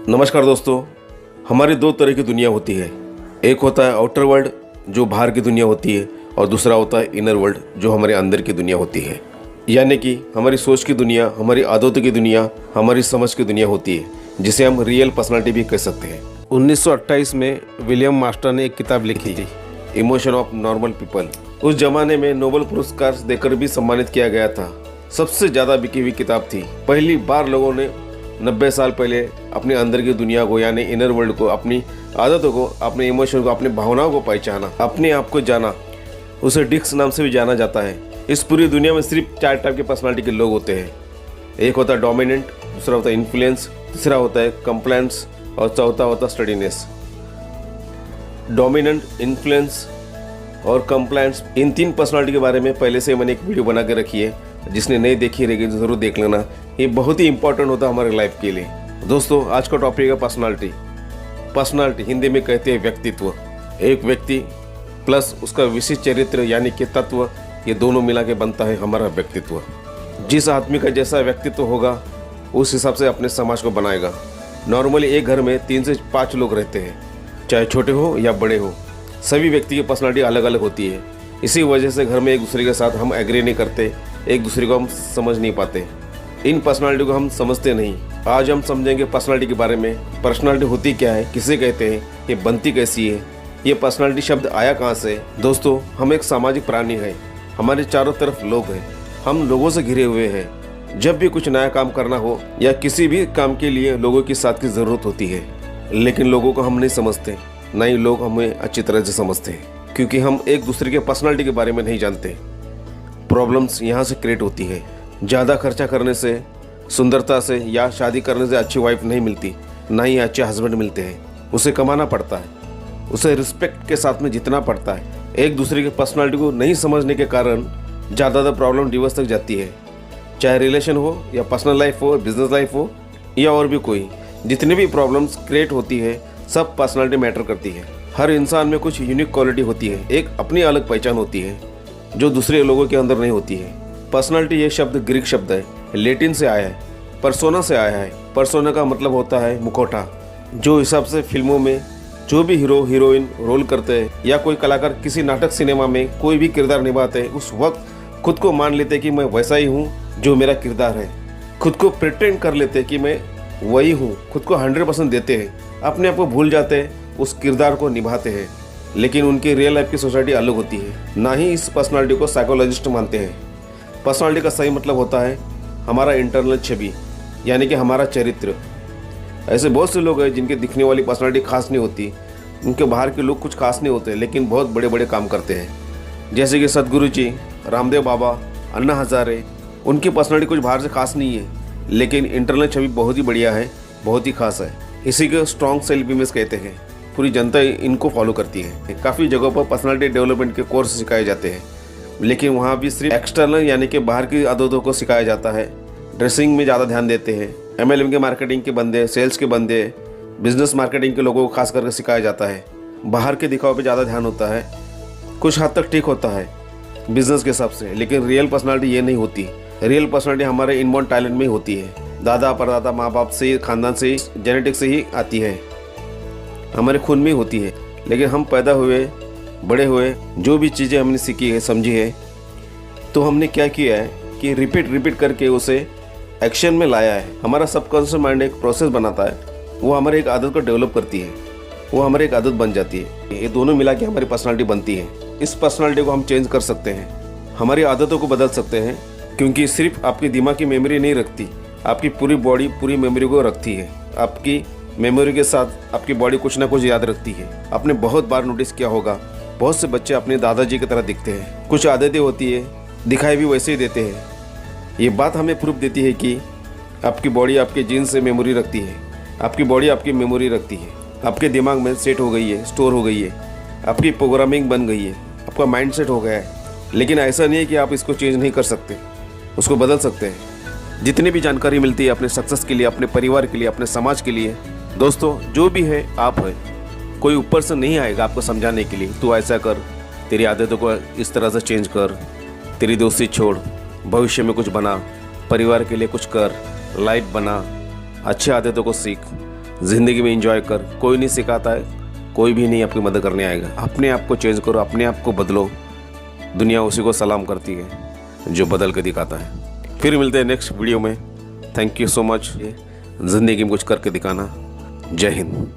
नमस्कार दोस्तों। हमारी दो तरह की दुनिया होती है। एक होता है आउटर वर्ल्ड जो बाहर की दुनिया होती है, और दूसरा होता है इनर वर्ल्ड जो हमारे अंदर की दुनिया होती है। यानी कि हमारी सोच की दुनिया, हमारी आदतों की दुनिया, हमारी समझ की दुनिया होती है, जिसे हम रियल पर्सनालिटी भी कह सकते हैं। 1928 में विलियम मास्टर ने एक किताब लिखी थी, इमोशन ऑफ नॉर्मल पीपल। उस जमाने में नोबेल पुरस्कार देकर भी सम्मानित किया गया था। सबसे ज़्यादा बिकी हुई किताब थी। पहली बार लोगों ने 90 साल पहले अपने अंदर की दुनिया को, यानी इनर वर्ल्ड को, अपनी आदतों को, अपने इमोशन को, अपनी भावनाओं को पहचाना, अपने आप को जाना। उसे डिक्स नाम से भी जाना जाता है। इस पूरी दुनिया में सिर्फ 4 टाइप के पर्सनालिटी के लोग होते हैं। एक होता है डोमिनेंट, दूसरा होता है इन्फ्लुएंस, तीसरा होता है कंप्लायंस और चौथा होता है स्टडीनेस। डोमिनेंट, इन्फ्लुएंस और कंप्लायंस, इन 3 पर्सनालिटी के बारे में पहले से मैंने एक वीडियो बना के रखी है। जिसने नहीं देखी रहेगी तो ज़रूर देख लेना। ये बहुत ही इंपॉर्टेंट होता है हमारे लाइफ के लिए। दोस्तों, आज का टॉपिक है पर्सनालिटी। पर्सनालिटी हिंदी में कहते हैं व्यक्तित्व। एक व्यक्ति प्लस उसका विशिष्ट चरित्र यानी कि तत्व, ये दोनों मिला के बनता है हमारा व्यक्तित्व। जिस आदमी का जैसा व्यक्तित्व होगा उस हिसाब से अपने समाज को बनाएगा। नॉर्मली एक घर में 3 से 5 लोग रहते हैं, चाहे छोटे हो या बड़े हो। सभी व्यक्ति की पर्सनालिटी अलग अलग होती है। इसी वजह से घर में एक दूसरे के साथ हम एग्री नहीं करते, एक दूसरे को हम समझ नहीं पाते। इन पर्सनालिटी को हम समझते नहीं। आज हम समझेंगे पर्सनालिटी के बारे में। पर्सनालिटी होती क्या है, किसे कहते हैं, ये बनती कैसी है, ये पर्सनालिटी शब्द आया कहाँ से। दोस्तों, हम एक सामाजिक प्राणी हैं। हमारे चारों तरफ लोग हैं, हम लोगों से घिरे हुए हैं। जब भी कुछ नया काम करना हो या किसी भी काम के लिए लोगों की साथ की ज़रूरत होती है, लेकिन लोगों को हम नहीं समझते, ना ही लोग हमें अच्छी तरह से समझते हैं, क्योंकि हम एक दूसरे के पर्सनालिटी के बारे में नहीं जानते। प्रॉब्लम्स यहाँ से क्रिएट होती है। ज़्यादा खर्चा करने से, सुंदरता से या शादी करने से अच्छी वाइफ नहीं मिलती, ना ही अच्छे हस्बैंड मिलते हैं। उसे कमाना पड़ता है, उसे रिस्पेक्ट के साथ में जीतना पड़ता है। एक दूसरे के पर्सनालिटी को नहीं समझने के कारण ज़्यादातर प्रॉब्लम डिवोर्स तक जाती है। चाहे रिलेशन हो या पर्सनल लाइफ हो, बिजनेस लाइफ हो या और भी कोई, जितनी भी प्रॉब्लम्स क्रिएट होती है सब पर्सनालिटी मैटर करती है। हर इंसान में कुछ यूनिक क्वालिटी होती है, एक अपनी अलग पहचान होती है जो दूसरे लोगों के अंदर नहीं होती है। पर्सनालिटी ये शब्द ग्रीक शब्द है, लैटिन से आया है, पर्सोना से आया है। पर्सोना का मतलब होता है मुखौटा। जो हिसाब से फिल्मों में जो भी हीरो हीरोइन रोल करते हैं या कोई कलाकार किसी नाटक सिनेमा में कोई भी किरदार निभाते हैं, उस वक्त खुद को मान लेते कि मैं वैसा ही हूँ जो मेरा किरदार है। खुद को प्रिटेंड कर लेते कि मैं वही हूँ, खुद को 100% देते हैं, अपने आप को भूल जाते हैं, उस किरदार को निभाते हैं। लेकिन उनकी रियल लाइफ की सोसाइटी अलग होती है। ना ही इस पर्सनालिटी को साइकोलॉजिस्ट मानते हैं। पर्सनालिटी का सही मतलब होता है हमारा इंटरनल छवि, यानी कि हमारा चरित्र। ऐसे बहुत से लोग हैं जिनके दिखने वाली पर्सनालिटी खास नहीं होती, उनके बाहर के लोग कुछ खास नहीं होते, लेकिन बहुत बड़े बड़े काम करते हैं। जैसे कि सदगुरु जी, रामदेव बाबा, अन्ना हजारे। उनकी पर्सनालिटी कुछ बाहर से खास नहीं है, लेकिन इंटरनल छवि बहुत ही बढ़िया है, बहुत ही खास है। इसी को स्ट्रॉन्ग सेल्फ इमेज कहते हैं। पूरी जनता इनको फॉलो करती है। काफ़ी जगहों पर पर्सनालिटी डेवलपमेंट के कोर्स सिखाए जाते हैं, लेकिन वहाँ भी सिर्फ एक्सटर्नल यानी कि बाहर की आदतों को सिखाया जाता है। ड्रेसिंग में ज़्यादा ध्यान देते हैं। MLM के मार्केटिंग के बंदे, सेल्स के बंदे, बिजनेस मार्केटिंग के लोगों को खास करके सिखाया जाता है। बाहर के दिखावे पे ज़्यादा ध्यान होता है। कुछ हद तक ठीक होता है बिजनेस के हिसाब से, लेकिन रियल पर्सनालिटी ये नहीं होती। रियल पर्सनालिटी हमारे इनबॉर्न टैलेंट में ही होती है। दादा परदादा, माँ बाप से, खानदान से, जेनेटिक्स से ही आती है, हमारे खून में होती है। लेकिन हम पैदा हुए, बड़े हुए, जो भी चीज़ें हमने सीखी है, समझी है, तो हमने क्या किया है कि रिपीट करके उसे एक्शन में लाया है। हमारा सबकॉन्शियस माइंड एक प्रोसेस बनाता है, वो हमारे एक आदत को डेवलप करती है, वो हमारी एक आदत बन जाती है। ये दोनों मिला के हमारी पर्सनालिटी बनती है। इस पर्सनालिटी को हम चेंज कर सकते हैं, हमारी आदतों को बदल सकते हैं, क्योंकि सिर्फ आपकी दिमाग की मेमोरी नहीं रखती, आपकी पूरी बॉडी पूरी मेमोरी को रखती है। आपकी मेमोरी के साथ आपकी बॉडी कुछ ना कुछ याद रखती है। आपने बहुत बार नोटिस किया होगा, बहुत से बच्चे अपने दादाजी की तरह दिखते हैं। कुछ आदतें होती है, दिखाई भी वैसे ही देते हैं। ये बात हमें प्रूफ देती है कि आपकी बॉडी आपके जीन से मेमोरी रखती है। आपकी बॉडी आपकी मेमोरी रखती है, आपके दिमाग में सेट हो गई है, स्टोर हो गई है, आपकी प्रोग्रामिंग बन गई है, आपका माइंड सेट हो गया है। लेकिन ऐसा नहीं है कि आप इसको चेंज नहीं कर सकते, उसको बदल सकते हैं। जितनी भी जानकारी मिलती है अपने सक्सेस के लिए, अपने परिवार के लिए, अपने समाज के लिए, दोस्तों जो भी है आप है, कोई ऊपर से नहीं आएगा आपको समझाने के लिए तू ऐसा कर, तेरी आदतों को इस तरह से चेंज कर, तेरी दोस्ती छोड़, भविष्य में कुछ बना, परिवार के लिए कुछ कर, लाइफ बना, अच्छी आदतों को सीख। ज़िंदगी में एंजॉय कर। कोई नहीं सिखाता है, कोई भी नहीं आपकी मदद करने आएगा। अपने आप को चेंज करो, अपने आप को बदलो। दुनिया उसी को सलाम करती है जो बदल के दिखाता है। फिर मिलते हैं नेक्स्ट वीडियो में। Thank you so much. ज़िंदगी में कुछ करके दिखाना। जय हिंद।